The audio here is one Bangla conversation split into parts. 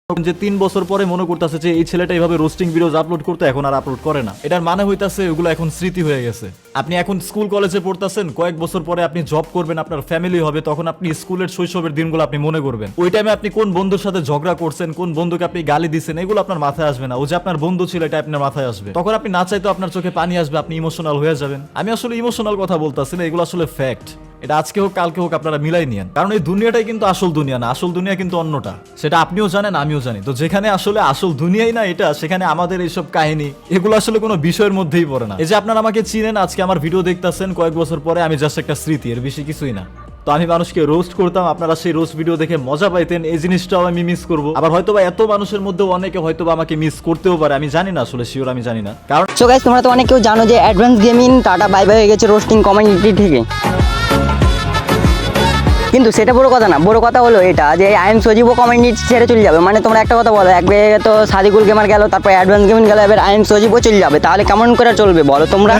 যে 3 বছর পরে মনে করতেছে যে এই ছেলেটা এইভাবে রোস্টিং ভিডিওস আপলোড করতে এখন আর আপলোড করে না। এটার মানে হইতাছে ওগুলো এখন স্মৃতি হয়ে গেছে। আপনি এখন স্কুল কলেজে পড়তেছেন, কয়েক বছর পরে আপনি জব করবেন, আপনার ফ্যামিলি হবে, তখন আপনি স্কুলের শৈশবের দিনগুলো আপনি মনে করবেন। ওই টাইমে আপনি কোন বন্ধুর সাথে ঝগড়া করছেন, কোন বন্ধুকে আপনি গালি দিচ্ছেন, এগুলো আপনার মাথায় আসবে না। ও যে আপনার বন্ধু ছিল এটা আপনার মাথায় আসবে। তখন আপনি না চাইতো আপনার চোখে পানি আসবে, আপনি ইমোশনাল হয়ে যাবেন। আমি আসলে ইমোশনাল কথা বলতেছি না, এগুলো আসলে ফ্যাক্ট। এটা আজকে হোক কালকে হোক আপনারা মিলাই নিয়েন, কারণ এই দুনিয়াটাই কিন্তু আসল দুনিয়া না, আসল দুনিয়া কিন্তু অন্যটা। সেটা আপনিও জানেন, আমিও জানি। তো যেখানে আসলে আসল দুনিয়াই না এটা, সেখানে আমাদের এইসব কাহিনী এগুলো আসলে কোনো বিষয়ের মধ্যেই পড়ে না। এই যে আপনারা আমাকে চিনেন, আজকে আমার ভিডিও দেখতেছেন, কয়েক বছর পরে আমি জাস্ট একটা স্মৃতি, এর বেশি কিছুই না। তো আমি মানুষকে রোস্ট করতাম, আপনারা সেই রোস্ট ভিডিও দেখে মজা পাইতেন, এই জিনিসটাও আমি মিস করবো। আবার হয়তোবা এত মানুষের মধ্যে অনেকে হয়তোবা আমাকে মিস করতেও পারে, আমি জানি না, আসলে শিওর আমি জানি না। কারণ সো গাইস, তোমরা তো অনেক কেউ জানো যে advance gaming tata bye bye হয়ে গেছে রোস্টিং কমিউনিটি থেকে। কিন্তু সেটা বড় কথা না, বড় কথা হলো এটা যে আই এম সজীবও কমিউনিটি ছেড়ে চলে যাবে। মানে তোমরা একটা কথা বলো, একবার তো সাদিকুল গেমার গেল, তারপর অ্যাডভান্স গেমিং গেল, এবার আই এম সজীবও চলে যাবে, তাহলে কেমন করে চলবে বলো তোমরা?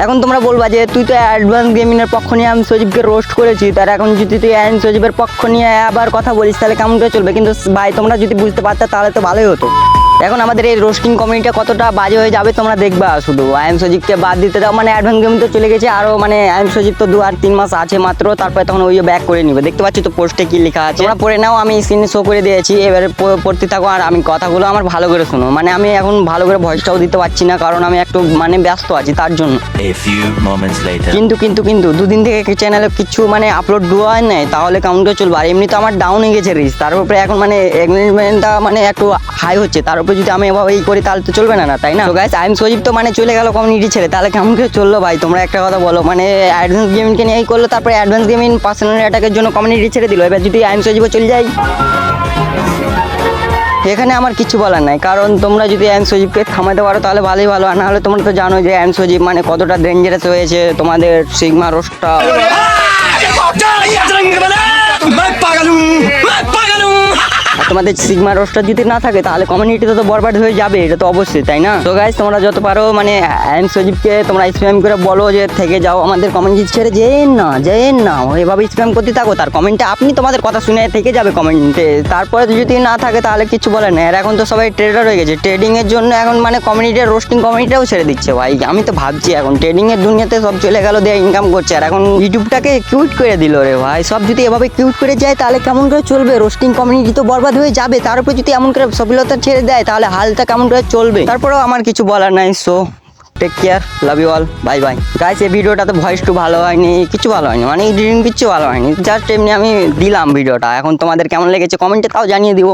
এখন তোমরা বলবা যে তুই তো অ্যাডভান্স গেমিংয়ের পক্ষ নিয়ে আই এম সজীবকে রোস্ট করেছি, তার এখন যদি তুই আই এম সজীবের পক্ষ নিয়ে আবার কথা বলিস তাহলে কেমন করে চলবে? কিন্তু ভাই তোমরা যদি বুঝতে পারতে তাহলে তো ভালোই হতো। এখন আমাদের এই রোস্টিং কমিউনিটিটা কতটা বাজে হয়ে যাবে তোমরা দেখবা শুধু। আই এম সজীবকে বাদ দিতে দাও, মানে অ্যাডভান্স গেমিং তো চলে গেছে, আরও মানে আই এম সজীব তো 2 আর 3 মাস আছে মাত্র, তারপরে তখন ওই ব্যাক করে নিবে। দেখতে পাচ্ছি তো পোস্টে কি লেখা আছে, তোমরা পড়ে নাও, আমি স্ক্রিনে শো করে দিয়েছি, এবারে পড়তে থাকো আর আমি কথাগুলো আমার ভালো করে শোনো। মানে আমি এখন ভালো করে ভয়েসটাও দিতে পারছি না, কারণ আমি একটু মানে ব্যস্ত আছি তার জন্য। কিন্তু 2 দিন থেকে চ্যানেলে কিছু মানে আপলোড দেওয়া হয় নাই, তাহলে কেমন করে চলবে? আর এমনি তো আমার ডাউন হয়ে গেছে রিচ, তার উপরে এখন মানে এঙ্গেজমেন্টটা মানে একটু হাই হচ্ছে, তার উপরে যদি আমি এভাবে করি তাহলে তো চলবে না, তাই না? তো গাইস, আই এম সজীব তো মানে চলে গেল কমিউনিটি ছেড়ে, তাহলে কেমন করে চললো ভাই? তোমরা একটা কথা বলো। মানে অ্যাডভান্স গেমিংকে নিয়েই করলো, তারপরে অ্যাডভান্স গেমিং পার্সোনাল অ্যাটাকের জন্য কমিউনিটি ছেড়ে দিল, এবার যদি আই এম সজীবও চলে যাই, এখানে আমার কিছু বলার নাই। কারণ তোমরা যদি আই এম সজীবকে থামাতে পারো তাহলে ভালোই ভালো, আর নাহলে তোমরা তো জানো যে আই এম সজীব মানে কতটা ডেঞ্জারাস হয়েছে তোমাদের সিগমা রোস্টটা। আর তোমাদের সিগমা রোস্টার যদি না থাকে তাহলে কমিউনিটিতে তো বরবাদ হয়ে যাবে, এটা তো অবশ্যই, তাই না? তো গাইস, তোমরা যত পারো মানে আই এম সজীবকে তোমরা স্প্যাম করে বলো যে থেকে যাও, আমাদের কমিউনিটি ছেড়ে যেন না এভাবে স্প্যাম করতে থাকো, তার কমেন্টে আপনি তোমাদের কথা শুনে থেকে যাবে কমেন্টে। তারপরে যদি না থাকে তাহলে কিছু বলে না। আর এখন তো সবাই ট্রেডার হয়ে গেছে, ট্রেডিং এর জন্য এখন মানে কমিউনিটির রোস্টিং কমিউনিটিটাও ছেড়ে দিচ্ছে ভাই। আমি তো ভাবছি এখন ট্রেডিং এর দুনিয়াতে সব চলে গেল, দিয়ে ইনকাম করছে, আর এখন ইউটিউবটাকে কিউট করে দিল রে ভাই। সব যদি এভাবে কিউট করে যায় তাহলে কেমন করে চলবে? রোস্টিং কমিউনিটি তো বরবাদ হয়ে যাবে, তার উপর যদি এমন করে সফলতা ছেড়ে দেয় তাহলে হালটা কেমন করে চলবে? তারপরেও আমার কিছু বলার নাই। So take care, love you all, bye bye. Guys, এই ভিডিওটাতে ভয়েস টু ভালো হয়নি, কিছু ভালো হয়নি, মানে এডিটিং কিছু ভালো হয়নি, জাস্ট এমনি আমি দিলাম ভিডিওটা। এখন তোমাদের কেমন লেগেছে কমেন্টে তাও জানিয়ে দিও।